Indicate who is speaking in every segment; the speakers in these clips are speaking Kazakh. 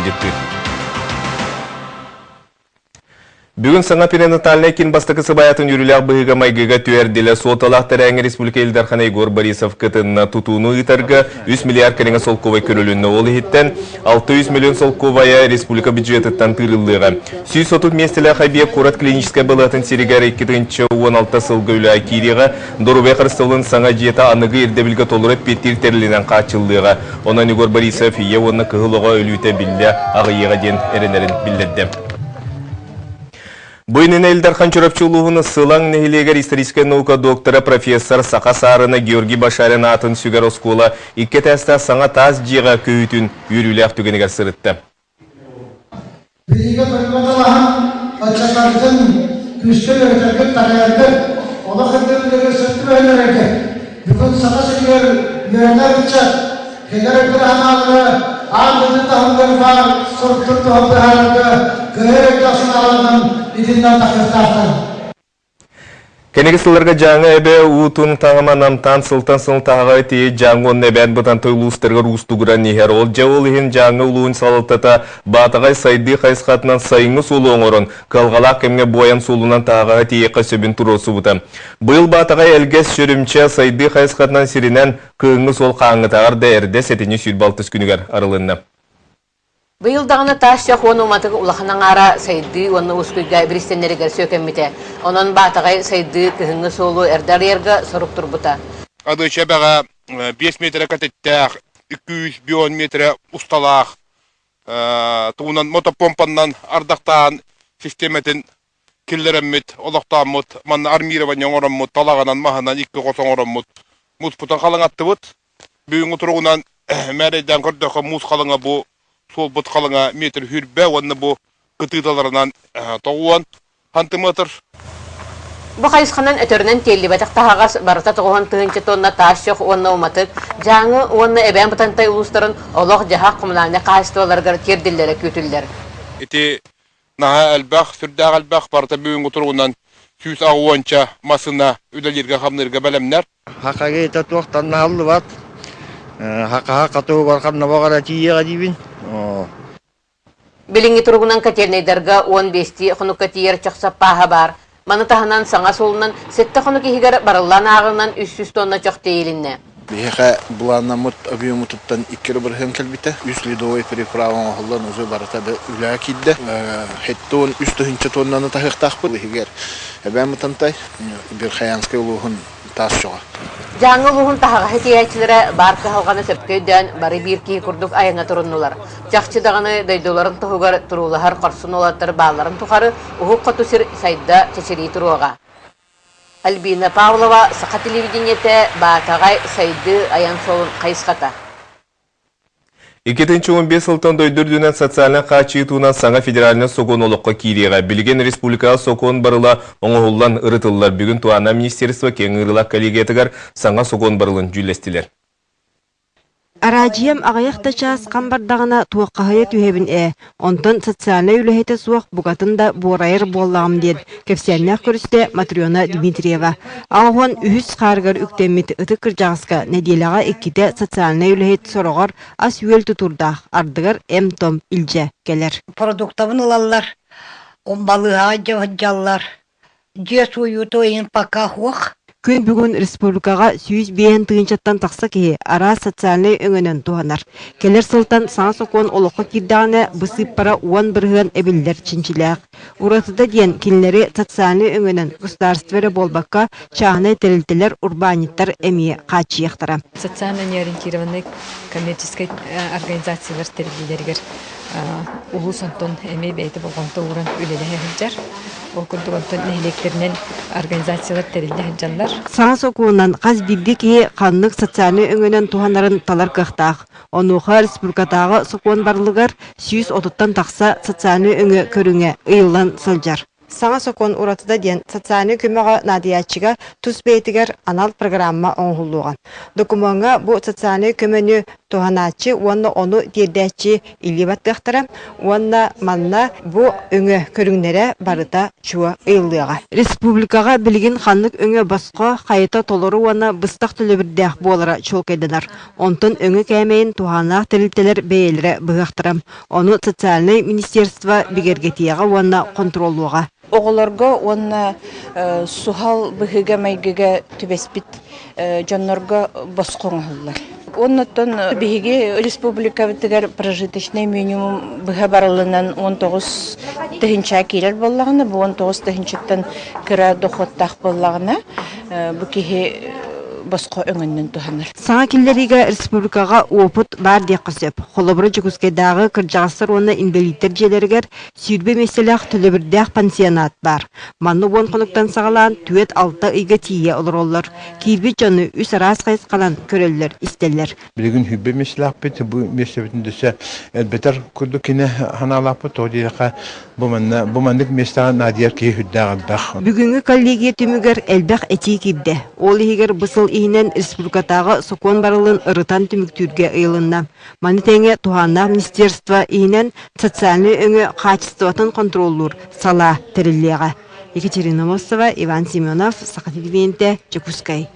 Speaker 1: сылжытты. Бүгін саңа перинатальный кен бастықысы баятын юрилях бұғыға майгыға түйерделі соталақтар әңі Республика Елдархана Егор Борисов кытынна тутуыну ұйтарға 3 миллиард кәріңі солковай көрілінні ол ехеттен 600 миллион солковая республика бюджетіттан тырылыға. Сүй сотут местелі қайбе қорат клиническа болатын серігер 2-16 сылғы үлі акириға дорубай қырыстылын саңа жета анығы ердебілгі толырып петтер терлінен қачылдыға. Онан Егор Борисов ие оны кығылыға өліуті білді ағыеға ден әрінерін білдді. Бұйнын Элдархан Чурапчулуғыны сылаң нәхилегер историческая наука доктора профессор Сақасарына Георгий Башарин атын сүгер оскула икке тәсті саңа таз жиға көйтін үйрілі ақтүгенігер сырытты.
Speaker 2: Бірігі бұрынғалаған отчатардың күшті өртіргіп тағайырды, ола қырдырындығы сұртты өйнереді. Бүгін Сақасаргер үйрендер ұтчат, келер өтір аналығы аңдыды тағымдар бар, сұрттыр тұғымдар арады, көйер өтасын алының идиннан тақыртақтан.
Speaker 1: Кенегісілерге жаңы әбе ұтын тағыма намтан сылтан тағыға тейі жаңы онын әбән бұтан тойлуыстырға рұстығыра нехер. Ол жауыл ең жаңы ұлуын салықтата батағай сайды қайсқатынан сайыңы солу оңырын, қалғалақ кемге боян солуынан тағыға тейі қасөбін тұросы бұта. Бұл батағай әлгес шөрімче сайды қайсқатынан сиренен күйіңі сол қаңы тағырды әрді сәтіне сүйдбалтыз күнігер арылынна.
Speaker 3: Быйылдағына таш жоқ оны ұматығы ұлақынан ара сайды оны ұскүйге бірістенлерігер сөкеммете. Онын батағай сайды күйіңі солу әрдар ергі сұрып тұрбыта.
Speaker 4: Адыча бәға 5 метрі кәтеттәқ, 200 бион метрі ұсталақ, туынан мотопомпаннан ардақтан системетін келдеріммет, олақтамыт, манна армирование оңырыммыт, талағанан мағынан 2 қосан оңырыммыт. Мұз бұтан қалың атты бұт, бүйін ұтырғынан мәрейден көрдіқі мұз қалыңа бұ сол бұт қалыңа метр хүрбә, онны бұ қытыдаларынан тоғуан антиметр.
Speaker 3: Бұ қайысқанан өтірінен телі бәтіқ тағағас барыта тоғуан тұғынчы тонна таш жоқ онны ұматық. Жаңы онны әбән бұтантай ұлыстарын олық жағақ құмыланы қайыстываларғар керділері көтілдер.
Speaker 4: Эти наға әлбәқ, сүрдәқ әлбәқ барыта бүйін ұтырғынан сүйіс ағуанча масына үлелерге қамнырға бәлемнер.
Speaker 5: Хақаға еті туақтан нағылы бат. Хақаға қатуы барқамна бағара тиеға дейбін.
Speaker 3: Біліңі тұрғынан кәтернейдерға 15-ті құныққа тиер чықсап паға бар. Маны тағынан саңа солынан сетті құнық егер барылан ағынан 300 тонна чоқ дейілінне.
Speaker 6: Бейхе бұланна мұт объему тұттан 2 бірген кәлбіті. 3 лидовой переправан оғылдан ұзы барыта да үлі әкейді. Хеттуын 300 тоннаны тағықтақ бұл егер. Әбән мұтантай бір қаянскай ұлығын тас жоға.
Speaker 3: Жаңы ұлығын тағаға хетейәтчілері барқы қалғаны сөпкейден бары бір кей күрдік айыңа тұрыннулар. Жақчыдағаны дайдоларын тұғығар тұрулығар қарсын олаттыр бағларын тұқары ұғық қатусыр сайда чечері тұруға. Альбина Павлова, Сақа телевидениеті батағай сайды аян солын қайысқата.
Speaker 1: 2015 сылтан дойдырдүнен социален қачиетуынан саңа федералinen сокон олыққа кириға. Білген республикаға сокон барыла оңығылдан ұрытылылар. Бүгін туана министерство кен ұрылақ коллегиятығар саңа сокон барылын жүлестілер.
Speaker 7: Аражиям ағаяқта час қамбардағына туаққағая түйебін Онтан социальный үліхеті суақ бұғатында борайыр боллағым дед. Кефсияннақ көрісті Матриона Дмитриева. Ағуан үхіс қарғар үктемет ұты кіржағысқа неделаға еккеті социальный үліхет сорағар ас үйел тұтурдақ ардығар Том Илже келер.
Speaker 8: Продуктавын ұлалар, омбалыға жауыджалар, жес уюты ойын пақа хуақ.
Speaker 7: Күн бүгін республикаға сүйіз бейін тыынчаттан тақса кеге ара социальный өңінен туғанар. Келер сылтан саңа сокуан олыққа кирдағына бұсып пара уан бірген әбілдер чинчиләқ. Уратыда ден келінері социальный өңінен государствері болбаққа чағына тәрілтілер урбаниттар әмие қачияқтара.
Speaker 9: Социально неориентированный коммерческой организациялар тәрілдерігер улус антон әмей бәйті болғанты уран үлелі әйінжар. Ол күрдігінтін нәйлектерінен организациялар тәрілді әйінжанлар.
Speaker 7: Саңа сокуынан қаз бірді кеге қанлық социальный өңінен туғанарын талар қықтақ. Онуға республикатағы сокуан барлығар сүйіз отыттан тақса социальный өңі көріңе ұйылан сылжар. Саңа сокон уратыда ден социальный көмеға надиячыға тұс бейтігер анал программа оңғылуған. Документға бұл социальный көмені туһанаачы уонна ону тиердәчи илибаттыхтара уонна манна бу өңө көрүңнәре барыта чуа ыйлыга. Республикага билген ханлык өңө басқа хайыта толору уонна быстак төлөбүрдәк болара чолкайдылар. Онтон өңө кәмейин туһанах тирилтелер бәйләре быгактырам. Ону социальный министерство бигергетияга уонна контроллуга.
Speaker 10: Оголорго уонна сухал быгыга майгыга түбеспит жоннорго босқоңоллар. Оннотон биһиги республика тигер прожиточный минимум быга барылынан 19 тыгынча килер боллагына, бу 19 тыгынчаттан кыра доходтах боллагына бу кихи боско өңөннөн туханыр.
Speaker 7: Саңа киллериге республикага опыт бар деп кысып, холобро жукускайдагы кыржагыстар оны инвалидтер желергер сүйрбе меселек төлөбүрдәк пансионат бар. Манны бон конуктан сагалан түет 6 ыйга тие олороллар. Кирби жону үс арас кайс калан көрөллөр, истеллер.
Speaker 11: Билген хүббе меселек бит бу месебитин дөсө элбетер курду кине ханалапы тодига бу мандык места надияр ки хүддагы бах.
Speaker 7: Бүгүнгү коллегия түмүгөр элбек эти кибде. Ол игер бысыл ихинен республикатағы сокон барылын ырытан түмүктүрге ыйлынна. Маны теңе туһанна министерство ихинен социальный өңө качествотын контроллур сала териллега. Екатерина Мосова, Иван Семенов, Сахатилвенте, Жокускай.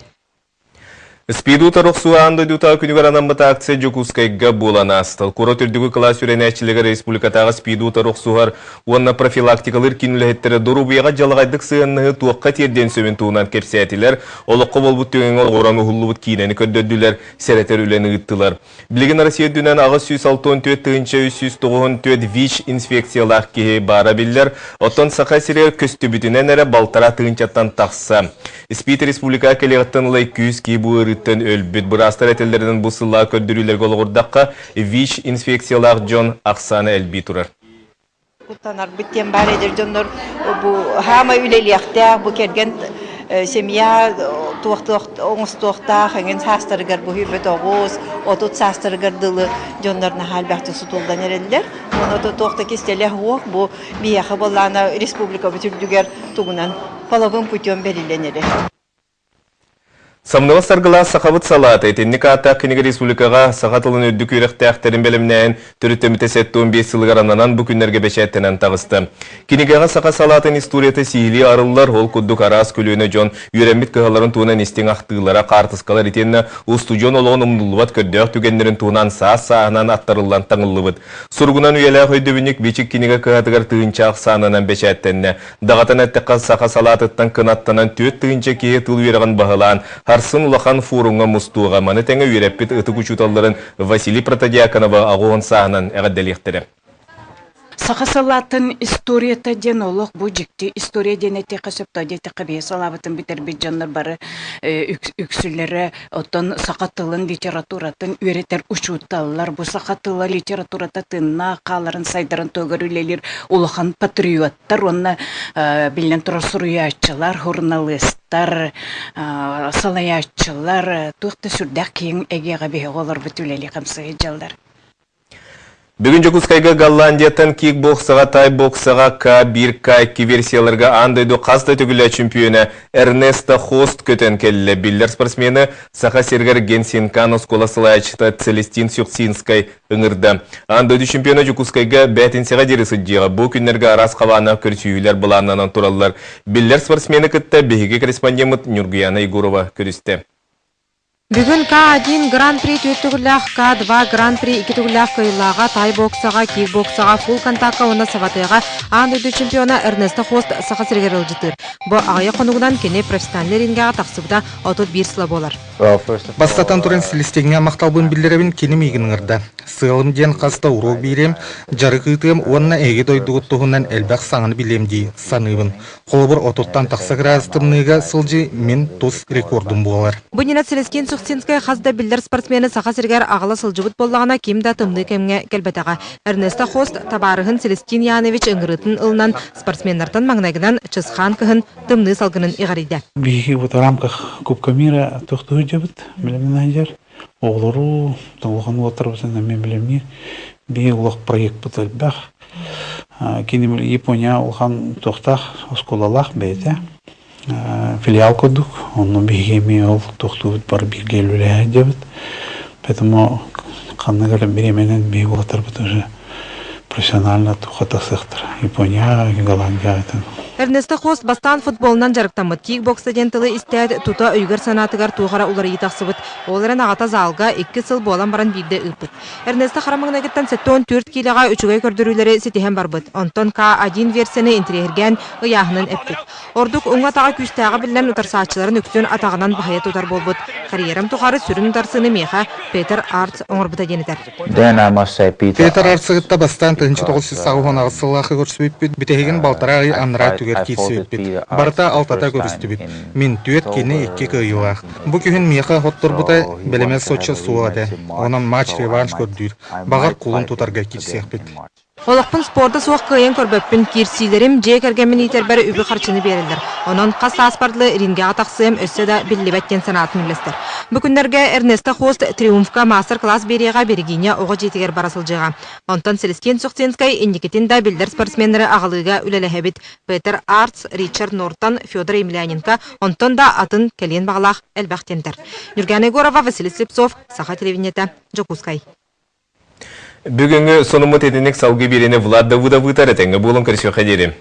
Speaker 1: Спиду тарохсуа анда дута күнүгөр анамбата акция Жокускайга болан астыл. Куро түрдүгү класс үренәчилеге республикатағы спиду тарохсуар уанна профилактикалыр кинулеттері дорубияға жалғайдық сыйынны туаққа терден сөмен туынан кепсәтилер, олыққы болбут төген оғыраны хуллубут кейнені көрдөдділер, сәрәтер үлені ұттылар. Білген Россия дүнен ағыз 164 тыынча 194 ВИЧ инфекциялақ кеге бара білдер, оттан сақа сирер көсті бүтінен әрі балтара тыынчаттан тақса. Спид республика келеғаттан лай күйіз кей бұғыры өлбіт бұрастар әтелерінің бұсылла көрдірілерге олғырдаққа ВИЧ инфекциялақ жон ақсаны әлбей тұрар.
Speaker 12: Құттанар бүттен бар едер жонлар бұл хама үлелияқта бұл керген семья оңыз туақтақ, әңген састырығар бұл хүбет оғыз, отут састырығар дылы жонларына халбақты сұтылдан ерелдер. Оны туақта кестелі оқ бұл бияқы болланы республика бүтірдігер тұғынан половым путем беріленері.
Speaker 1: Самнова саргыла сақабыт салат этенник ата книга республикага сақатылын өдді күйректі әқтерін бәлімнәйін түріттемі тәсетті 15 сылғаранынан бұл күнерге бәшәттенен тағысты. Книгага сақа салатын историяты сейілі арылылар ол күддік арас күліні жон үйрәмбет кығаларын туынан істен ақтығылара қартысқалар етенні ұстудион олығын ұмдылыбат көрдіғ түгендерін туынан сағынан аттарылан таңылыбыт. Сұрғынан үйелі қойдыбінік бечік книга кығатығар тыынча ақсанынан бәшәттенні. Дағатан әттіққа сақа салатыттан кынаттанан төт тыынча кеге тыл үйеріған бағылан Харсын улахан форумга мустуға маны тәңі үйрәппет ұты күчуталарын Василий Протодиаконова ағуын сағынан әғаддәлектірі.
Speaker 13: Сақасалатын историята ден олық бұл жекте история денетте қасыпта деті қабия салабытын бітер бет жандар бары үксілері оттан сақатылын литературатын өретер ұшуытталылар. Бұл сақатылы литературататын нақаларын сайдарын төгірілелер олыған патриоттар, онына білен тұрар сұруячылар, журналисттар, салаячылар, тұқты сүрдәк кейін әгеға бейі олар бүтілелі қамсығы жалдар.
Speaker 1: Бүгін Жокускайга Голландиятан кикбоксыға, тайбоксыға К1, К2 версияларға андайду қазда түгілі чемпионы Эрнеста Хост көтен келі. Биллер спортсмені Саха Сергер Генсинкан сколасылайчыта Целестин Сюксинскай ұңырды. Андайду чемпионы Жокускайга бәтінсіға дерісі жиға. Бұл күнлерге арас қавана көрсүйілер бұланынан туралылар. Биллер спортсмені күтті бігіге корреспондент Нюргияна Егорова көрісті.
Speaker 14: Бүгін К1 Гран-при төттігілік, К2 Гран-при 2-тігілік қойылаға, тайбоксаға, кикбоксаға, фул контакқа оны саватыға андыды чемпиона Эрнеста Хост сақа сіргер ұлжытыр. Бұл ағайы қонуғынан кене профессионалер рингаға тақсыбыда отыт бір сыла болар.
Speaker 15: Бастатан тұрын селестегіне мақталбын білдеребін кенім егін ұрды. Сығылым ден қасты ұру берем, жары қытығым онына әге дойдығыттығынан әлбәқ саңын білем дей саныбын. Қолыбыр отыттан тақсық разытымныға сылжы мен тұс рекордым болар.
Speaker 14: Бұнинат Селестин Сюксинскай қазда білдер спортсмені сақа сіргер ағылы сылжыбыт боллағына кемді тымды кемге келбетаға. Эрнеста Хост табарығын Селестин Янович ұңғырытын ұлынан спортсменнартан маңнайгынан Чысхан кіхін тымны салғынын иғариді.
Speaker 16: Биги в рамках Кубка мира тохту жабыт, білемін жар. Оғлару, толған олатарбысын әмен білеміне. Би олақ проект бұтыл бәқ. Кенеміл Япония олған тоқтақ осколалақ бәйті. Филиал кодук, он бигеми ол тохту бар бигелюле жабыт. Поэтому ханныгар беременен бей болатар бут уже профессионально тухата сыктыр. Япония, Голландия.
Speaker 14: Эрнесто Хост бастан футболынан жарыктамыт. Кикбокс студентлы истәд тута өйгөр санатыгар туғара улары етақсыбыт. Оларын ағата залга 2 сыл болан баран бирде ыпыт. Эрнесто харамыңнагеттан 4 килега үчүгай көрдөрүлөрү сетиһен барбыт. Онтон К1 версияны интерьерген ыяһынын эппит. Ордук уңга тага күстәгы билен утарсаачыларын үктүн атагынан бахая тутар болбут. Карьерам тухары сүрүн тарсыны меха Петер Арт оңорбута денетер.
Speaker 15: Петер Арт бастан 9 сагына сыллахы көрсөтүп битеген балтарагы анра түгер кисөтүп. Барта алтата көрсөтүп. Мен түет кене 2 кыйыла. Бу күн меха хоттурбута белемес Сочи суада. Онан матч реванш көрдүр. Багар кулун тутарга кирсекпит.
Speaker 14: Олықпын спорда суық кыйын көрбөппін кирсилерим же кергенмен итер бәрі үбі қарчыны берілдір. Онын қас аспарлы ринге атақсыйым өсі да білібәттен санатын үлестір. Бүкіндерге Эрнесто Хост триумфка мастер-класс береға бергене оғы жетігер барасылжыға. Онтан Селестен Сұқтенскай индикетін да білдер спортсмендері ағылыға үлелі Петер Артс, Ричард Нортон, Федор Емельяненко, онтан да атын келен бағалақ әлбәқтендір. Нүрген Егорова, Василий Слепцов, Саха телевидениеті, Жокускай.
Speaker 1: Бүгінгі сонымы тетінік салғы берені Влад Давудов ұтары тәңі болын кірші қадерім.